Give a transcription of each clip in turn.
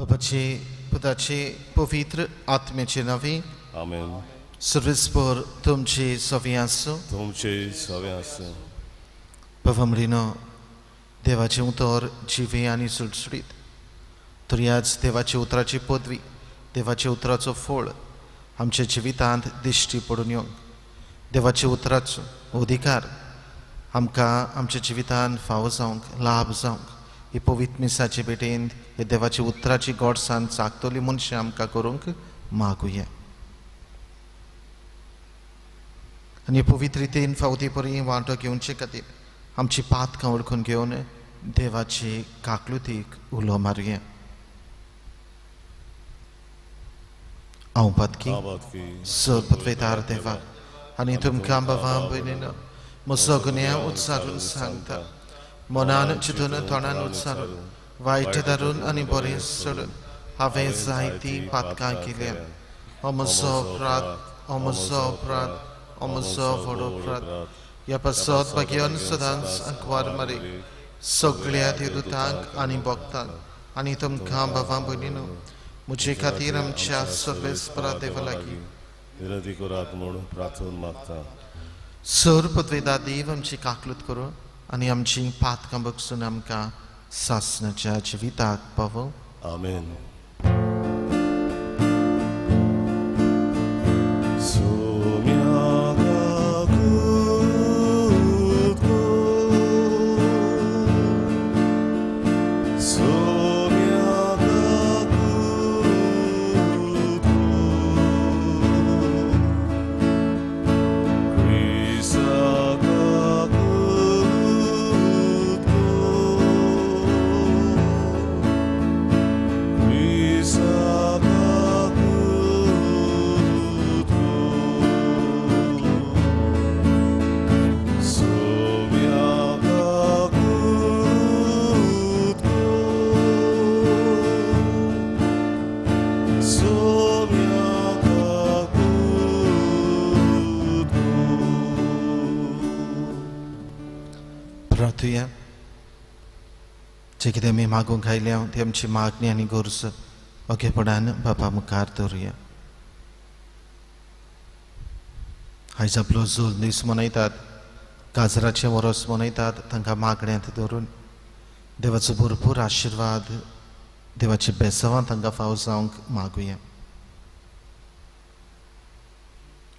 बाबाचे पुताचे पवित्र आत्म्याचे नावे आमेन. सर्वेस्पर तुमचे सवे आसूं. तुमचे सवे आसूं. पवमरीनो देवाचे उतर जिवे आनी सुटसुटीत तरी आज देवाचे उतराची पदवी देवाचे उतराचो फळ आमच्या जिवितांत दिश्टी पडून येवंक देवाचे उतराचो अधिकार आमकां आमच्या जिवितांत फावो जावंक लाभ जावंक ही पवित्र मिसाचे भेटेन हे देवाची उतराची गोडसाण चागतली मनशां आमकां करूंक मागुया. आनी पवित्र रितीन फावती परी वांटो घेवचे खातीर आमची पातकां वळखून घेवन देवाची काकलुतीक उलो मारुया. हांव पातकी सपत्वेतार देवा आनी तुमकां बाबा भयणीनो म्हजो गुन्या उच्चारून सांगता मनान चिंतून तोंडान उच्चारून वायट धरून आनी बरें सोडून हांवें जायतीं पातकां केल्या. हो म्हजो अपराध हो म्हजो अपराध हो म्हजो व्हड अपराध. ह्या पासत भाग्यान सदांच आंकवार मारी सगळ्या देवदूतांक आनी भक्तांक आनी तुमकां बाबा भयणीनो म्हजे खातीर आमच्या सर्वेस्परा देवा लागीं विनंती करात म्हूण प्रार्थून मागता. सर पदवेदार देव आमची काकलूत करूं आनी आमची पातकां बगसून आमकां सासणाच्या जिविताक पावो. आमेन. प्रार्थुया. जे कितें आमी मागूंक आयल्या ती आमची मागणी आनी गोरज ओगेपणान बाबा मुखार दवरुया. आयज आपलो झोल दीस मनयतात गाजराचें वरोस मनयतात तांकां मागण्यांत दवरून देवाचो भरपूर आशिर्वाद देवाची बेसांवां तांकां फावो जावंक मागुया.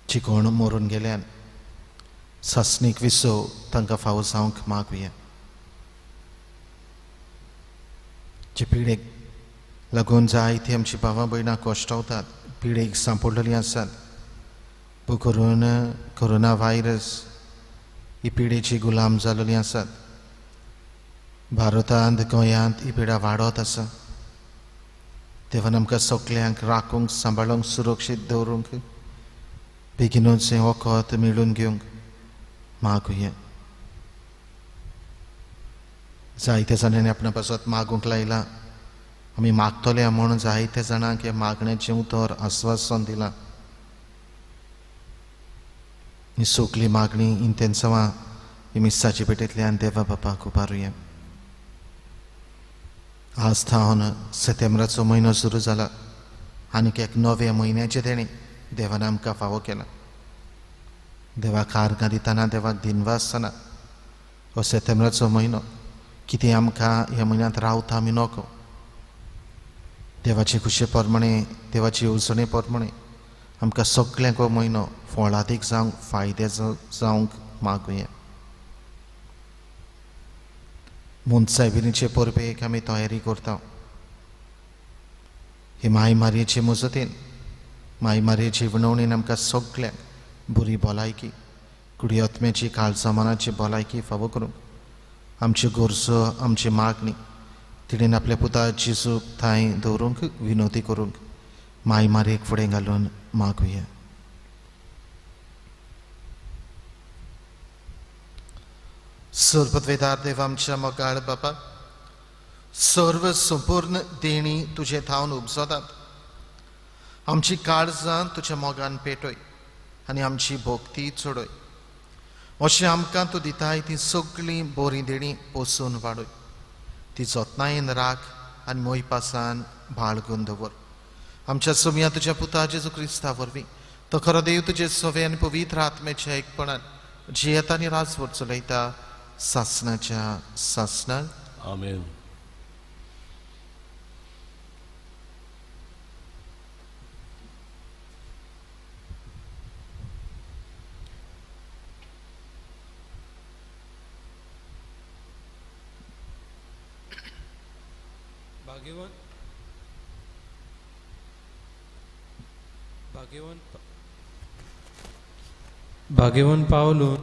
जी कोण मरून गेल्यान सासणीक विसो तांकां फावो जावंक मागुया. जे पिडेक लागून जायतीं आमची भावां भयणां कोश्टावतात पिडेक सांपडलेलीं आसात करून कोरोना व्हायरस ही पिडेची गुलाम जाल्लीं आसात. भारतांत गोंयांत ही पिडा वाडत आसा. देवान आमकां सगल्यांक राखूंक सांबाळूंक सुरक्षीत दवरूंक बेगीनूच हें वखद मेळून घेवंक मागुया. जायत्या जाणांनी आपणा पासत मागूंक लायला आमी मागतले म्हूण जायत्या जाणांक हे मागण्याचें उतर आस्वासन दिलां. ही सगळी मागणी इंतेन्सवां ही मिसाची पेटेंतल्यान देवा बापाक उबारुया. आज थावन सप्टेंबराचो म्हयनो सुरू जाला आनीक एक नव्या म्हयन्याचें तेणी देवान आमकां फावो केला. देवाक आर्गां दितना देवाक दिनवासतना हो सप्टेंबराचो म्हयनो कितें आमकां ह्या म्हयन्यांत रावता आमी नोको देवाचे खुशे प्रमाणे देवाची येवजणे प्रमाणे आमकां सगळ्यांक हो म्हयनो फळादीक जावंक फायदे जावंक मागुया. मुंसायबिणीचे परबेक आमी तयारी करता. ही माय मारयेचे मजतीन माय मारयेचे विणवणेन आमकां सगळ्यांक बरी भलायकी कुडियत्म्याची काळजामनाची भलायकी फावो करूंक आमच्यो गोरजो आमची मागणी तिणेन आपल्या पुता जेजूक थंय दवरूंक विनोदी करूंक माय मारयेक फुडें घालून मागुया. सर्वपदवेदार देव आमच्या मोगाळ बापा सर्व संपूर्ण देणी तुजे थावन उपजतात. आमची काळजां तुज्या मोगान पेटय आनी आमची भोक्ती चडय. अशें आमकां तूं दिताय ती सगळीं बरी देणी पोसून वाडय. ती जतनायेन राख आनी मोयपासान बाळगून दवर. आमच्या सुमया तुझ्या पुता जेजू क्रिस्ता वरवीं तो खरो देव तुझे सोवे आनी पवित्र आत्म्याच्या एकपणान जियेता आनी राजवट चलयता सासनाच्या सासनाक. आमेन. भाग्यवन पावलून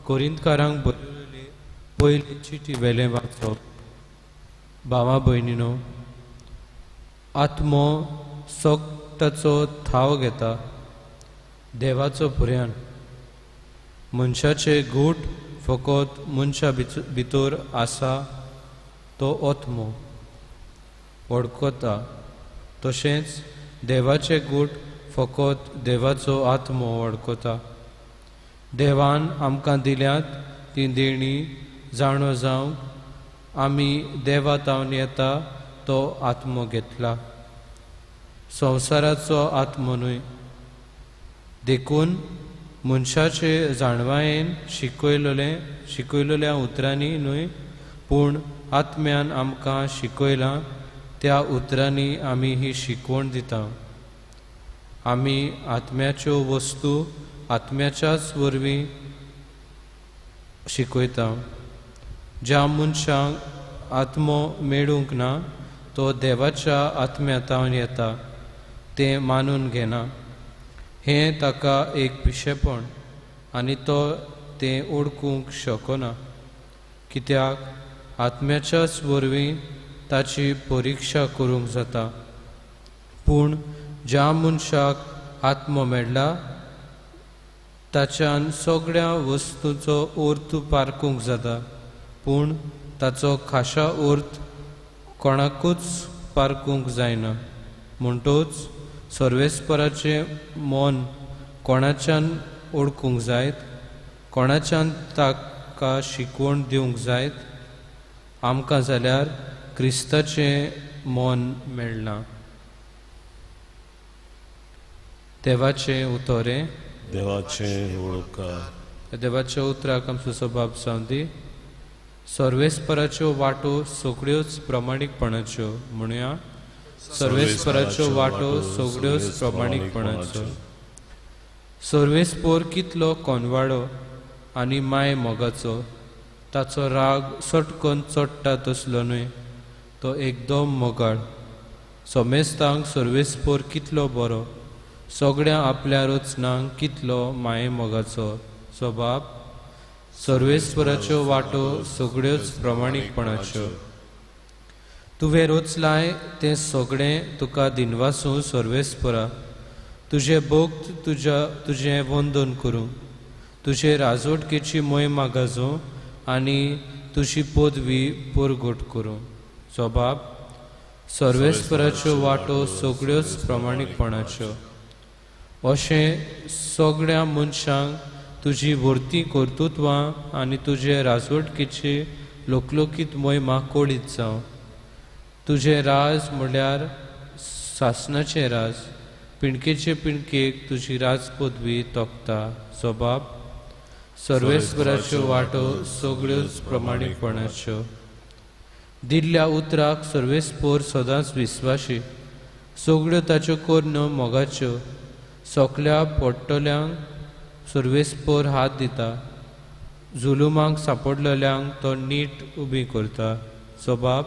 कोरिंतकारांक बरयल्ली पयली चिटी वेलें वाचप. भावा भयणीनो, आत्मो सोगताचो थाव घेता देवाचो पुर्यान. मनशाचे गूट फकत मनशा भितर आसा तो आत्मो वळखता, तशेंच देवाचे गूट फकत देवाचो आत्मो वळखता. देवान आमकां दिल्यात ती देणी जाणो जावंक आमी देवातावन येता तो आत्मो घेतला. संवसाराचो आत्मो न्हय, देखून मनशाचे जाणवायेन शिकयलेल्या उतरांनी न्हय, पूण आत्म्यान आमकां शिकयलां त्या उतरांनी आमी ही शिकवण दिता. आमी आत्म्याच्यो वस्तू आत्म्याच्याच वरवीं शिकयता. ज्या मनशाक आत्मो मेळूंक ना तो देवाच्या आत्म्यातावन येता तें मानून घेना. हें ताका एक पिशेपण आनी तो तें ओळखूंक शकना, कित्याक आत्म्याच्याच वरवीं ताची परिक्षा करूंक जाता. पूण ज्या मनशाक आत्मो मेळ्ळा ताच्यान सगळ्या वस्तूचो अर्थ पारखूंक जाता, पूण ताचो खाशा अर्थ कोणाकूच पारखूंक जायना. म्हणटूच सर्वेस्पराचें मन कोणाच्यान ओळखूंक जायत, कोणाच्यान ताका शिकवण दिवंक जायत. आमकां जाल्यार क्रिस्ताचें मन मेळना. देवाचें उतोरें. देवाचे ओळखार. देवाच्या उतराक आमचो सबाब जावंदी. सर्वेस्पराच्यो वाटो सगळ्योच प्रामाणीकपणाच्यो. म्हणुया, सर्वेस्पराच्यो वाटो सगळ्योच प्रामाणीकपणाच्यो. सर्वेस्पोर कितलो कोनवाडो आनी माय मोगाचो, ताचो राग सटकन चडटा तसलो न्हय, तो एकदम मोगाळ. सोमेस्तांक सर्वेस्पोर कितलो बरो, सगळ्या आपल्या रचनांक कितलो माये मोगाचो. सबाब, सर्वेस्पराच्यो वाटो सगळ्योच प्रामाणीकपणाच्यो. तुवें रचलाय तें सगळें तुका दिनवासूं सर्वेस्परा. तुजे भक्त तुजें वंदन करूं, तुजे राजवटकेची मोहिमा गाजों आनी तुजी पदवी परगट करूं. सबाब, सर्वेस्पराच्यो वाटो सगळ्योच प्रामाणीकपणाच्यो. अशें सगळ्या मनशांक तुजी वर्ती कर्तुत्वां आनी तुजे राजवटकेची लोकलोकीत मोहिमा कळीत जावं. तुजें राज म्हळ्यार सासनाचें राज. पिणकेचे पिणकेक तुजी राजपदवी तोखता. सबाब, सर्वेस्पराच्यो वाटो सगळ्योच प्रामाणीकपणाच्यो. दिल्ल्या उतराक सर्वेस्पोर सदांच विस्वाशी. सगळ्यो ताच्यो कोरण्यो मोगाच्यो. सोकल्या पोट्टोल्यांक सर्वेस्पोर हात दिता. जुलुमांक सांपडलेल्यांक तो नीट उबी करता. सबाब,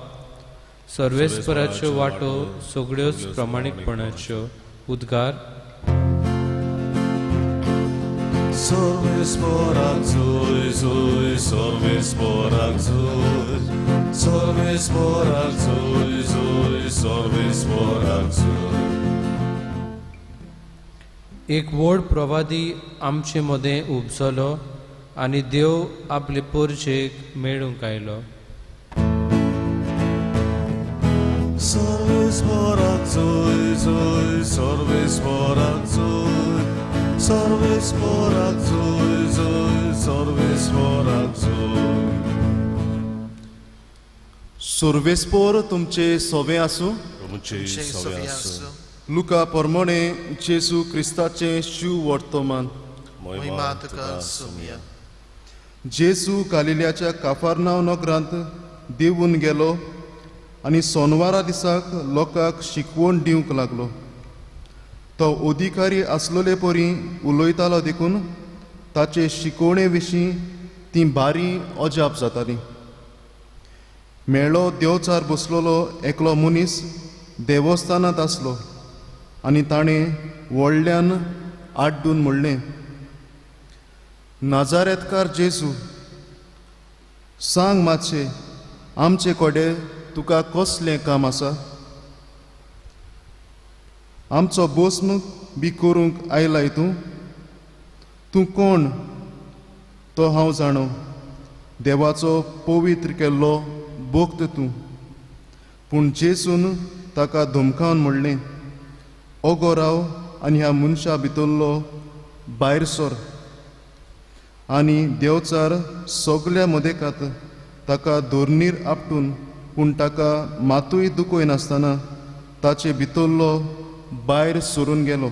सर्वेस्पराच्यो वाटो सगळ्योच प्रामाणीकपणाच्यो. उद्गार. सर्वेस्पराक जोय जोय, सर्वेस्पराक जोय, सर्वेस्पराक जोय जोय, सर्वेस्पराक जोय. एक व्हड प्रवादी आमचे मदें उपजलो आनी देव आपले पोरचेक मेळूंक आयलो. सर्वेस्पराक जोय जोय, सर्वेस्पराक जोय, सर्वेस्पराक जोय जोय, सर्वेस्पराक जोय. सर्वेस्पोर तुमचे सोबे आसूं. तुमचे सवे आसूं. लुका प्रमाणे जेजू क्रिस्ताचे शिव वर्तमान. महिमा तुका सुमिया. जेजू गालिल्याच्या काफारनांव नगरांत देवून गेलो आनी सोनवारा दिसाक लोकांक शिकवण दिवंक लागलो. तो अधिकारी आसलोले परी उलयतालो देखून ताचे शिकवणे विशीं ती बारी अजाप जाताली. मेळ्ळो देवचार बसलोलो एकलो मनीस देवस्थानांत आसलो आनी ताणें व्हडल्यान आड्डून म्हणलें, नाजारेतकार जेजू, सांग मातशें आमचे कोडे तुका कसलें काम आसा? आमचो बोस्म बी करूंक आयलाय तूं कोण तो हांव जाणो. देवाचो पवित्र केल्लो भक्त तूं. पूण जेजून ताका धमकावन म्हणलें, ओगो राव आनी ह्या मनशा भितरलो भायर सर. आनी देवचार सगल्या मदेकात ताका धोरणीर आपटून पूण ताका मातूय दुखोय नासतना ताचे भितरलो भायर सरून गेलो.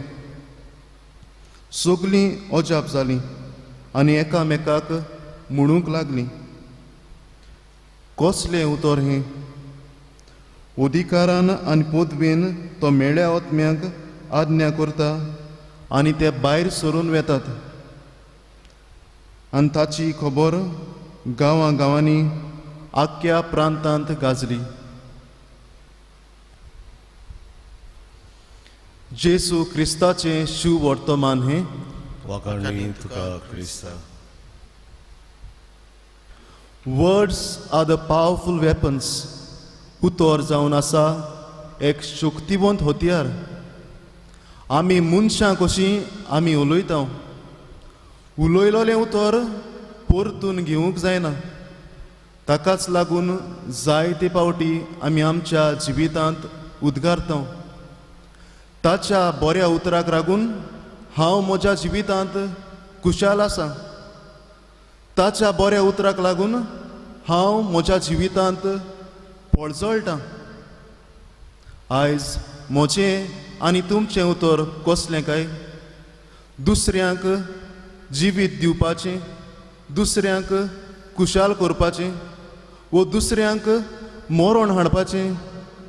सगलीं अजाप जालीं आनी एकामेकाक म्हणूंक लागलीं, कसलें उतर हें? अधिकारान आनी पदवेन तो मेळ्या ओतम्यांक आज्ञा करता आनी ते भायर सरून वेतात. आनी ताची खबर गांवांनी आख्या प्रांतांत गाजली. जेजू क्रिस्ताचें शिव वर्तमान हें. वखाणी तुका क्रिस्ता. Words are the powerful weapons. उतर जावन आसा एक शक्तिवंत हतियार. आमी मनशां कशीं आमी उलयता. उलयलोलें उतर परतून घेवंक जायना. ताकाच लागून जायते पावटी आमी आमच्या जिवितांत उद्गारता. ताच्या बऱ्या उतराक लागून हांव म्हज्या जिवितांत खुशाल आसा. ताच्या बऱ्या उतराक लागून हांव म्हज्या जिवितांत पळजळटां. आयज म्हजें आनी तुमचें उतर कसलें काय? दुसऱ्यांक जिवीत दिवपाचें, दुसऱ्यांक खुशाल करपाचें, वो दुसऱ्यांक मरण हाडपाचें,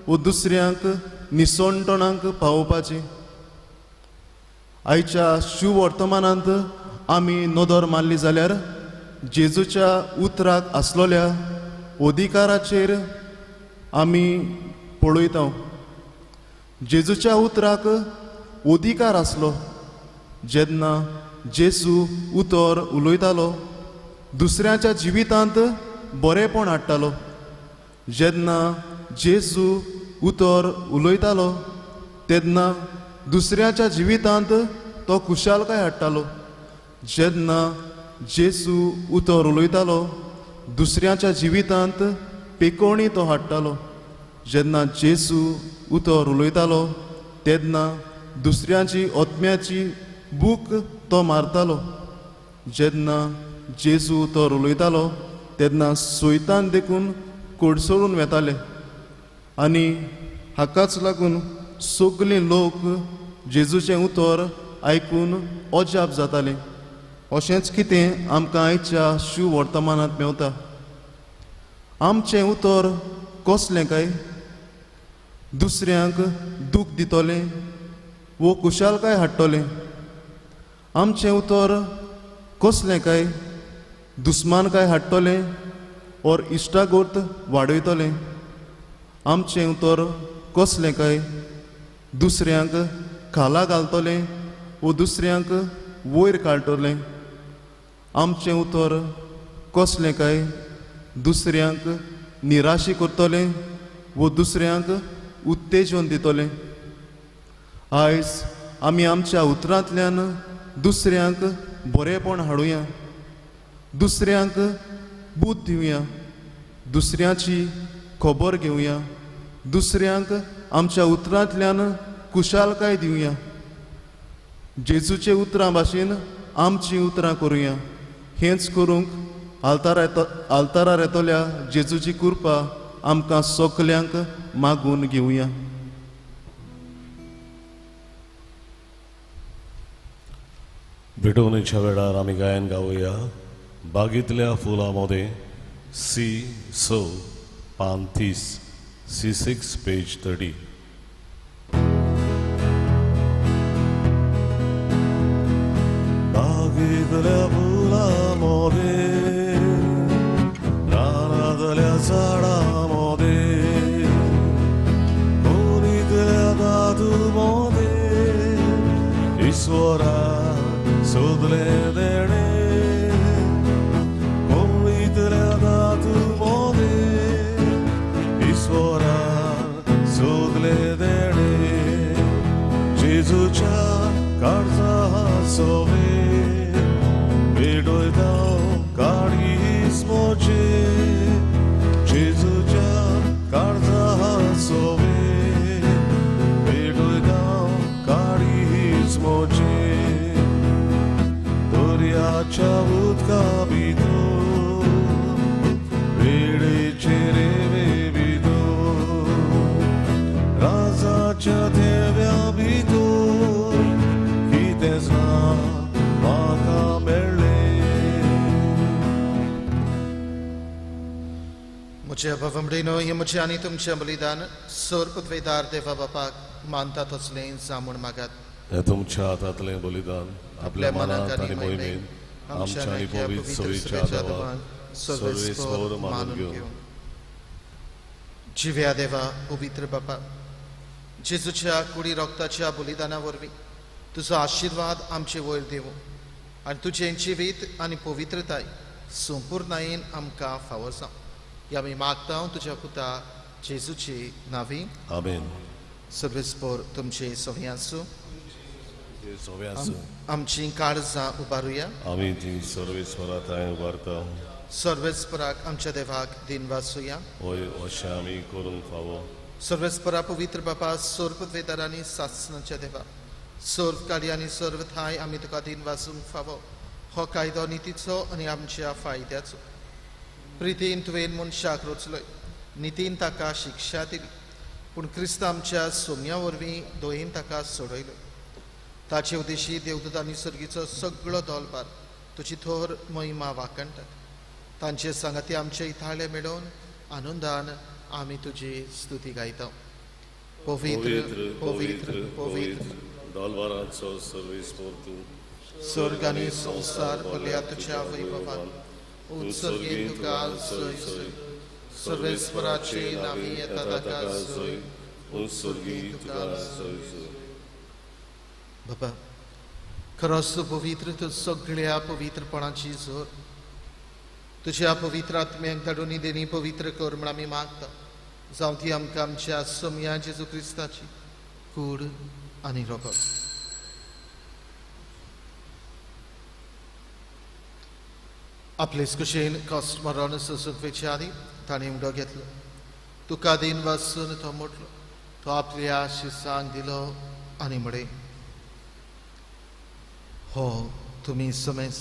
वो दुसऱ्यांक निसंटणांक पावोवपाचें. आयच्या शिव वर्तमानांत आमी नदर मारली जाल्यार जेजूच्या उतराक आसलोल्या अधिकाराचेर आमी पळयता. जेजूच्या उतराक अधिकार आसलो. जेन्ना जेजू उतर उलयतालो दुसऱ्याच्या जिवितांत बरेपण हाडटालो. जेन्ना जेजू उतर उलयतालो तेन्ना दुसऱ्याच्या जिवितांत तो खुशालकाय हाडटालो. जेन्ना जेजू उतर उलयतालो दुसऱ्याच्या जिवितांत पेकोवणी तो हाडटालो. जेन्ना जेजू उतर उलयतालो तेन्ना दुसऱ्याची ओतम्याची भूक तो मारतालो. जेन्ना जेजू उतर उलयतालो तेन्ना सोयतान देखून कोडसळून वेताले. आनी हाकाच लागून सगळे लोक जेजूचें उतर आयकून अजाप जाताले. अशेंच कितें आमकां आयच्या शिव वर्तमानांत मेवता. आमचें उतर कसलें काय? दुसऱ्यांक दूख दितलें वो खुशालकाय हाडटलें. आमचें उतर कसलें काय? दुस्मानकाय हाडटलें और इश्टागोर्त वाडयतलें. आमचें उतर कसलें काय? दुसऱ्यांक खाला घालतलें वो दुसऱ्यांक वयर काडटलें. आमचें उतर कसलें काय? दुसऱ्यांक निराशी करतलें वो दुसऱ्यांक उत्तेजन दितलें. आयज आमी आमच्या उतरांतल्यान दुसऱ्यांक बरेपण हाडुया, दुसऱ्यांक बूद दिवया, दुसऱ्याची खबर घेवया, दुसऱ्यांक आमच्या उतरांतल्यान खुशालकाय दिवया. जेजूचे उतरां भाशेन आमचीं उतरां करुया. हेंच करूंक आल्तारार येतल्या जेजूची कृपा आमकां सगल्यांक मागून घेवया. भेटवणीच्या वेळार आमी गायन गावया बागेंतल्या फुलांमध्ये C पान 30 C6 पेज 30. बागेतल्या फुलांमध्ये रानातल्या झाडांमध्ये कोणीतल्या धातूमध्ये ईश्वरा सोदले देणे कोणीतल्या धातूमध्ये ईश्वरा सोदले देणे जेजूच्या काळजा सोवे बेडोयदा काळीस मोचे जेजूच्या काळजा सोवे बेडोयदा काळीस मोचे दर्याच्या उदका भितर वेळेचे रेवे भितर राजाच्या देव्या भितर कितेंच ना म्हाका मेळ्ळें. म्हज्या भावमडीनो हें म्हजें आनी तुमचें बलिदान सोर पृथ्वीदार देवा बापाक मानता तसलें जामून मागात. हें तुमच्या हातांतलें बलिदान आपल्या मनांत आनी मोहिमेन आमच्या आनी पवित्र सवेच्या देवाक सर्वेस्वर मानून घेवन. जिव्या देवा पवित्र बापा जेजूच्या कुडी रक्ताच्या बलिदाना वरवीं तुजो आशिर्वाद आमचे वयर देवूं आनी तुजें जिवीत आनी पवित्रताय संपूर्णयेन आमकां फावो जावं. ह्या आमी मागता तुज्या पुता जेजूची नांवी. आमेन. सर्वेस्पोर तुमचे सवय आसूं. सव्यास आमची काळजां उबारुया. आमी ती सर्वेस्वरात उबारता. सर्वेस्पराक आमच्या देवाक दिन वासुया. होय अशें आमी करूंक फावो. सर्वेस्परा पवित्र बापा सर्व वेदारांनी सासणाच्या देवा सर्व काळी आनी सर्व थाय आमी तुका दिन वाचूंक फावो. हो कायदो नितीचो आनी आमच्या फायद्याचो. प्रितीन तुवेन मनशाक रचलोय नितीन ताका शिक्षा दिली पूण क्रिस्त आमच्या सोम्या वरवीं दोयेन ताका सोडयलो. ताचे उद्देशी देवदूत आनी सर्गीचो सगळो दौलबार तुजी थोर महिमा वाकणटात. तांचे सांगाती आमचे इथाळे मेळोवन आनंदान आमी तुजी स्तुती गायता. पवित्र पवित्र पवित्र दौलबाराचो सर्वेस्वर तूं स्वर्ग आनी संसार भल्या तुज्या वैभवान उत्सर्गीत तुका सोय सोय. सर्वेस्वराचे नावी येता ताका सोय उत्सर्गीत तुका सोय सोय. बाबा खरोच तूं पवित्र तूं सगळ्या पवित्रपणाची जोर तुज्या पवित्र आत्म्याक धाडून देणी पवित्र कर म्हण आमी मागता. जावं ती आमकां आमच्या सोम्या जेजू क्रिस्ताची कूड आनी रगत. आपलेच कुशीन कॉस्ट मरण सोसूंक वेच्या आदी ताणें उडो घेतलो. तुका दिन वाचून तो म्हटलो. तो आपल्या शिसांक दिलो आनी म्हळे हो तुमी समेस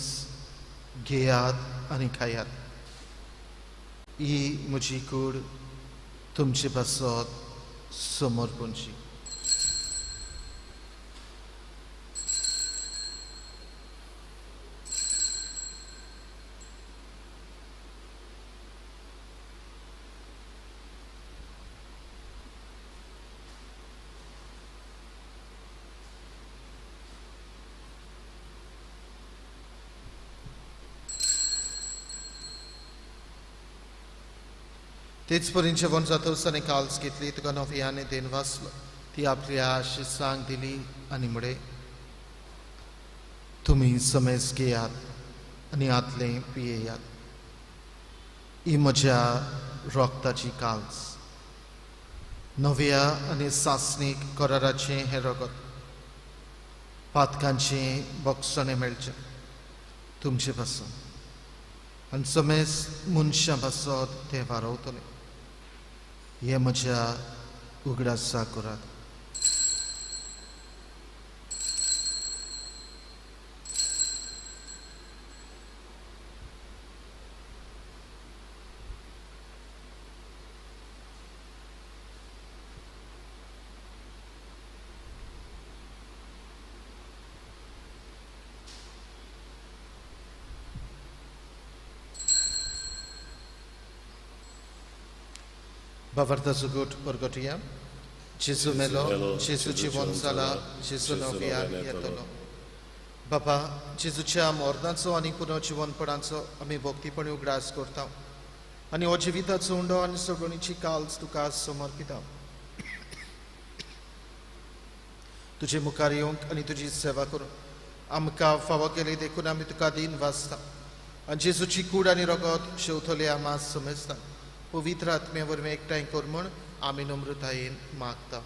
घेयात आनी खायात. ही म्हजी कूड तुमचे पासत समर्पणची. तेच पर्यंत जेवण जातोच ताणें काल्स घेतली तुका नव्याने देन वाचलो. ती आपल्या शिसांक दिली आनी म्हळे तुमी समेज घेयात आनी आतले पियेयात. ही म्हज्या रक्ताची काल्स नव्या आनी सासणीक कराराचें हें रगत पातकांचें बक्षणे मेळचें तुमचे पासून आनी समेज मनशां पासत ते वारवतले. हे म्हज्या उगडासा करात. Bavarta Zugut Purgotia, Jesu Melo, Jesu Chivon Sala, Jesu Novian Yatolo. Baba, Jesuच्या मोर्दांचो आनी पुनो जीवनपणांचो आमी भक्तीपणी उगडास करता आनी हो जिविताचो उंडो आनी सगळीची काल्स तुका समर्पिता. तुजे मुखार येवंक आनी तुजी सेवा करून आमकां फावो केली देखून आमी तुका दिन वाचता आनी जेजूची कूड आनी रगत शेवथले आमां समजता. पवित्र आत्मे वरवीं एकठांय कर म्हूण आमी नम्रतायेन मागता.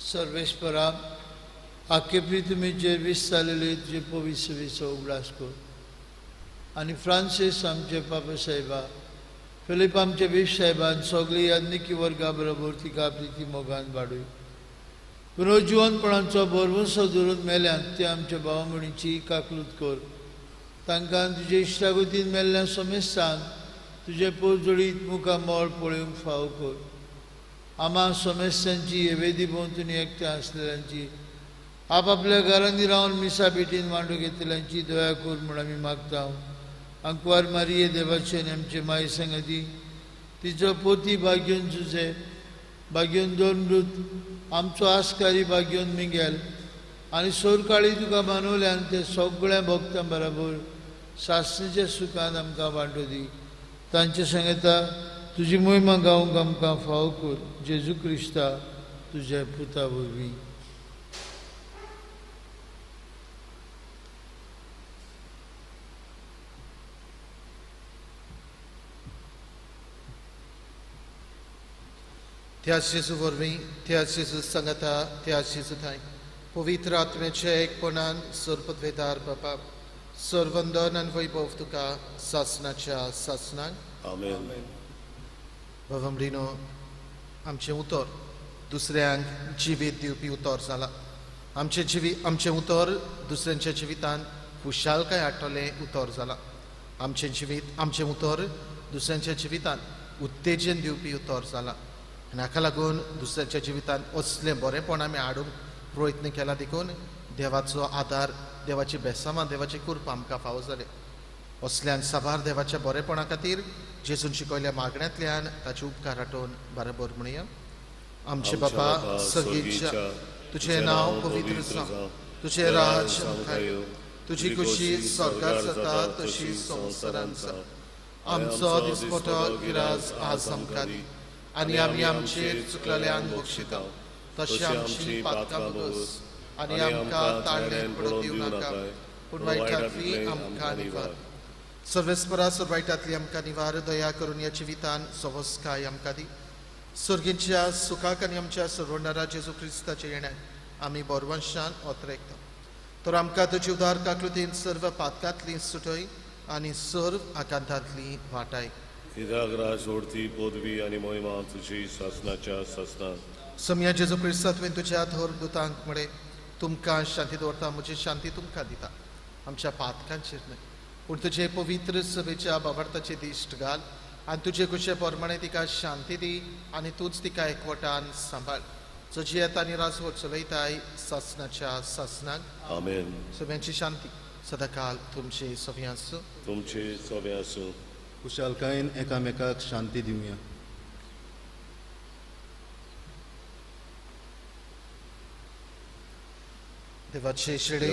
सर्वेश्वरा, आख्खे पृथ्वीचेर विस्तारलेले तुजे पवित्र विसो उगडास कर आनी फ्रांसीस आमचे पापा साहेबा, फिलीप आमचे बीश साहेबान सगळी याज्ञिकी वर्गा बरोबर तिका प्रिती मोगान वाडूय. पुनर्जीवनपणांचो बरवंसो धरून मेल्यांत ते आमच्या भावा भयणीची काकलूत कर. तांकां तुजे इश्टागतीन मेल्ल्या समेस्तान तुजे पोरजोडीत मुखार मोळ पळोवंक फावो कर. आम्हा समेस्तांची येवेदी भोंवतणी एकठांय आसलेल्यांची आपआपल्या घरांनी रावन मिसा बेटीन वांटो घेतल्यांची दया कर म्हूण आमी मागता. अंकवार मारिये देवाचे आनी आमचे माय संगती तिचो पोती भाग्योन जुजे भाग्योन दोन आमचो आस्कारी भाग्योन मिंगेल आनी सोरकाळी तुका मानवल्यान ते सगळ्या भक्तां बरोबर सासणेच्या सुखान आमकां वांटो दी. तांचे संगता तुजी मोहिमा गावंक आमकां फावो कर. जेजू क्रिस्ता तुज्या पुता वरवीं. त्या जेजू वरवीं, त्या जेजू संगता, त्या जेजू थंय पवित्र आत्म्याच्या एकपणान सर्पद्वेदार बापा सर्वंदन आनी वैभव तुका सासणाच्या सासणाक. आमेन. भवमडीनो आमचें उतर दुसऱ्यांक जिवीत दिवपी उतर जाला. आमचें उतर दुसऱ्यांच्या जिवितांत खुशालकाय हाडटलें उतर जाला. आमचें उतर दुसऱ्यांच्या जिवितांत उत्तेजन दिवपी उतर जाला. हाका लागून दुसऱ्याच्या जिवितांत असलें बरेंपण आमी हाडूंक प्रयत्न केला देखून देवाचो आदार, देवाची बेसामां, देवाची कृपा आमकां फावो जाले. असल्यान साबार देवाच्या बरेपणा खातीर जेजून शिकयल्या मागण्यांतल्यान ताचे उपकार हाटून बरोबर म्हणया. आमचे बापा सगळीच्या तुजें नांव पवित्र जावं, तुजें राज मुखार येवं, तुजी खुशी स्वर्गांत जाता तशी संवसारांत जावं. आमचो दिसपटो गिराज आज आमकां दी आनी आमी आमचेर चुकलेल्यांक बक्षिता तशी आमची पातकां बगस आनी आमकां ताळ्यान पडून दिवं नाका पूण वायटांतली आमकां निवार. सर्वेस्परा वायटांतली आमकां निवार. दया करून ह्या जिवितान सवस्काय आमकां दी. सर्गींच्या सुखाक आनी आमच्या सर्वणारा जेजू क्रिस्ताच्या येण्याक आमी बोरवंशान ओतरेकता. तर आमकां तुजी उदार काकलुतीन सर्व पातकांतली सुटय आनी सर्व आकांतांतली वाटाय. कित्याक राज ओडती पदवी आनी मोहिमा तुजी सासणाच्या सासणाक. सम्या जेजू क्रिस्ता तुवें तुज्या थोर दुतांक म्हळे तुमकां शांती दवरता, म्हजी शांती तुमकां दिता. आमच्या पातकांचेर न्हय पूण तुजे पवित्र सभेच्या बाबार्थाचे दिश्ट घाल आनी तुजे कुशे प्रमाणे तिका शांती दी आनी तूंच तिका एकवटान सांबाळ. तुजी येता आनी राजवट चलयताय सासणाच्या सासणाक. आमेन. सगळ्यांची शांती सदाकाल तुमचे सभे आसूं. तुमचे सवे आसूं. खुशालकायेन एकामेकाक शांती दिवया. देवाचे शेळे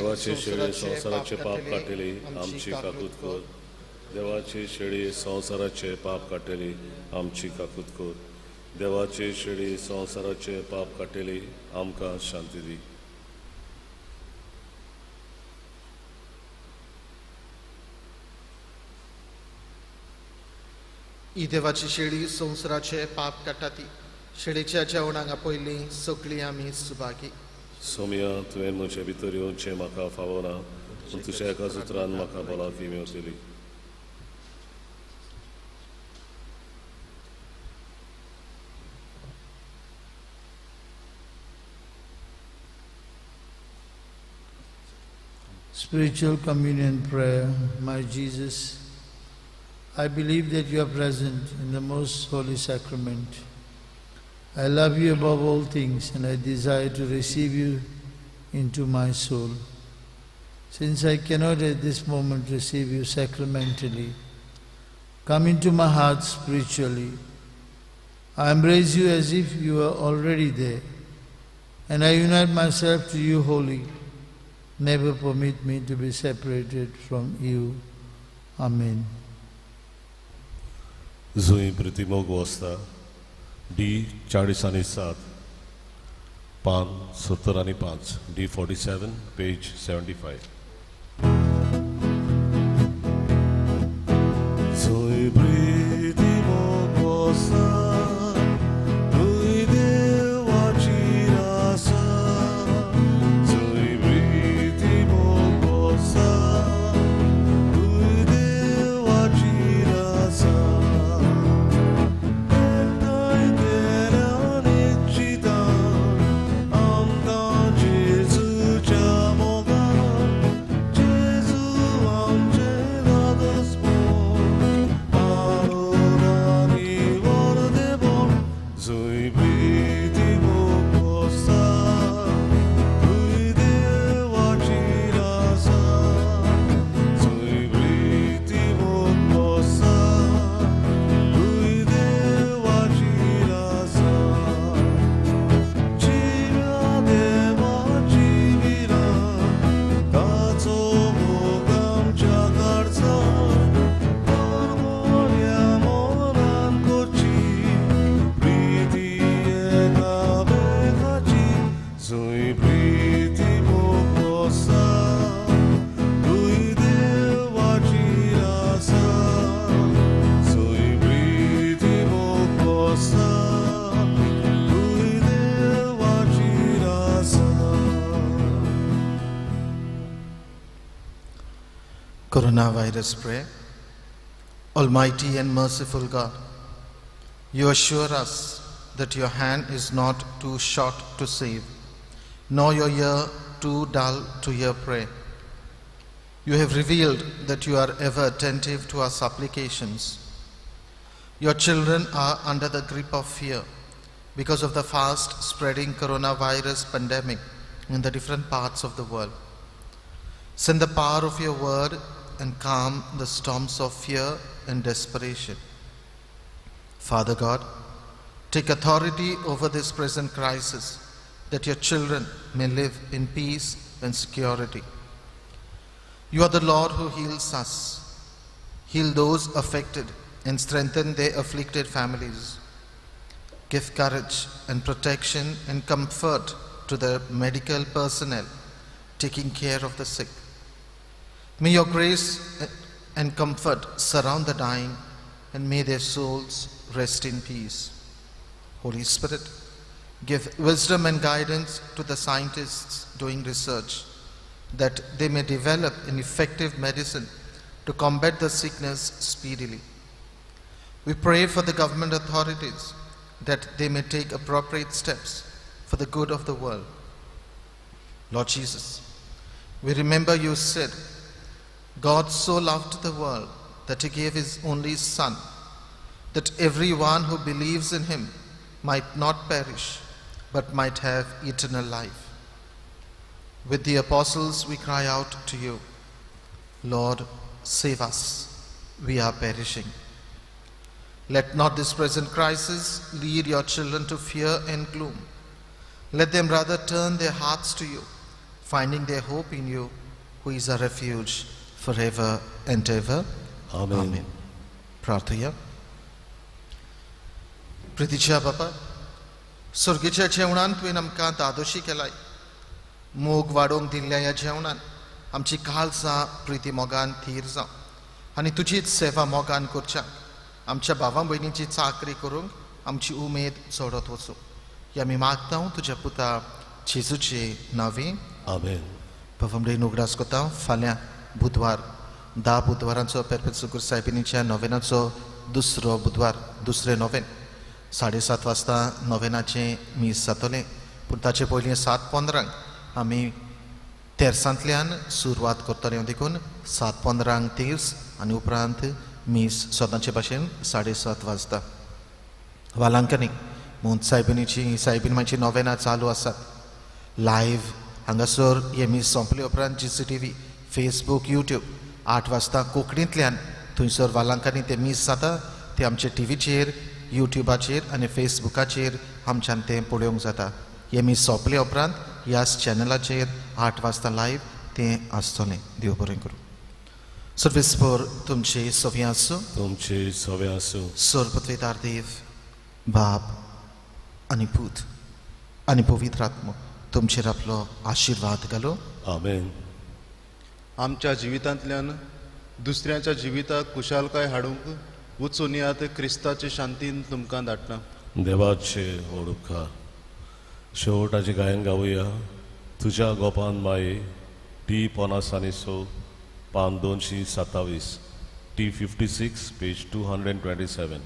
संवसाराचे पाप काटेली आमची काकूत कर. देवाचे शेळे संवसाराचे पाप काटेली आमची काकूत कर. देवाचे शेळे संवसाराचे पाप काटेली आमकां शांती दी. ही देवाची शेळी संवसाराचे पाप काडटा ती शेळीच्या जेवणाक पयली सगळीं आमी सुभागी. सोमया तुवें म्हजे भितर येवचें म्हाका फावो ना पूण तुज्या एका उतरान म्हाका भलायकी मेळटली. Spiritual communion prayer. My Jesus, I believe that you are present in the most holy sacrament. I love you above all things and I desire to receive you into my soul. Since I cannot at this moment receive you sacramentally, Come into my heart spiritually. I embrace you as if you were already there, and I unite myself to you wholly. Never permit me to be separated from you. Amen. जुई प्रतिमोग वाजता D40 पान 70 D47 page 75. Zoi प्रतिमोग वाजता Coronavirus prayer. Almighty and merciful God, you assure us that your hand is not too short to save, nor your ear too dull to hear prayer. You have revealed that you are ever attentive to our supplications. Your children are under the grip of fear because of the fast spreading coronavirus pandemic in the different parts of the world. Send the power of your word and calm the storms of fear and desperation. Father God, take authority over this present crisis, that your children may live in peace and security. You are the Lord who heals us. Heal those affected and strengthen their afflicted families. Give courage and protection and comfort to the medical personnel taking care of the sick. May your grace and comfort surround the dying, and may their souls rest in peace. Holy Spirit, give wisdom and guidance to the scientists doing research, that they may develop an effective medicine to combat the sickness speedily. We pray for the government authorities, that they may take appropriate steps for the good of the world. Lord Jesus, we remember you said, God so loved the world that he gave his only Son, that everyone who believes in him might not perish, but might have eternal life. With the apostles we cry out to you, Lord, save us, we are perishing. Let not this present crisis lead your children to fear and gloom. Let them rather turn their hearts to you, finding their hope in you, who is a refuge forever and ever. Amen. Amen. प्रार्थया. प्रितीच्या बापा, सुर्गीच्या जेवणान तुवें आमकां दादोशी केलाय. मोग वाडोवंक दिल्ल्या ह्या जेवणान आमची काळजां प्रिती मोगान थीर जावं आनी तुजीच सेवा मोगान करच्या आमच्या भावां भयणींची चाकरी करूंक आमची उमेद चडत वचूं. ही आमी मागता तुज्या पुता जेजूचे नांवे. Amen. पवमडेन उगडास कोता फाल्यां बुधवार 10 बुधवारांचो पेरपेत्सुकर सायबिनीच्या नोवेनाचो दुसरो बुधवार दुसरें नोवेन 7:30 वाजता नोवेनाचें मीस जातलें. पूण ताचे पयलीं 7:15 आमी तेर्सांतल्यान सुरवात करतले देखून 7:15 तिर्स आनी उपरांत मीस सदांचे भाशेन 7:30 वाजता. वालांकनी म्हूण सायबिनी माची नोवेना चालू आसात. लायव्ह हांगासर हे मीस सोंपले उपरांत GCTV, फेसबूक, यूट्यूब 8 वाजता कोंकणींतल्यान थंयसर वालांकांनी ते मिस जाता ते आमचे टीव्हीचेर युट्यूबाचेर आनी फेसबुकाचेर आमच्यान तें पळोवंक जाता. हे मिस सोंपले उपरांत ह्याच चॅनलाचेर 8 वाजता लायव्ह तें आसतलें. देव बरें करूं. सर्वीस पर तुमचे सव्या आसूं. तुमचे सवे आसूं. सर्वपत्वेदार देव बाप आनी पूत आनी पवित्र आत्मो तुमचेर आपलो आशिर्वाद घालो. आमेन. आमच्या जिवितांतल्यान दुसऱ्याच्या जिविताक कुशालकाय हाडूंक वचून यात क्रिस्ताचे शांतीन तुमकां धाडटा. देवाचे व्हड उपकार. शेवटाची गायन गावुया. तुज्या गोपान माये टी 59 पान 227 टी 56 पेज 227.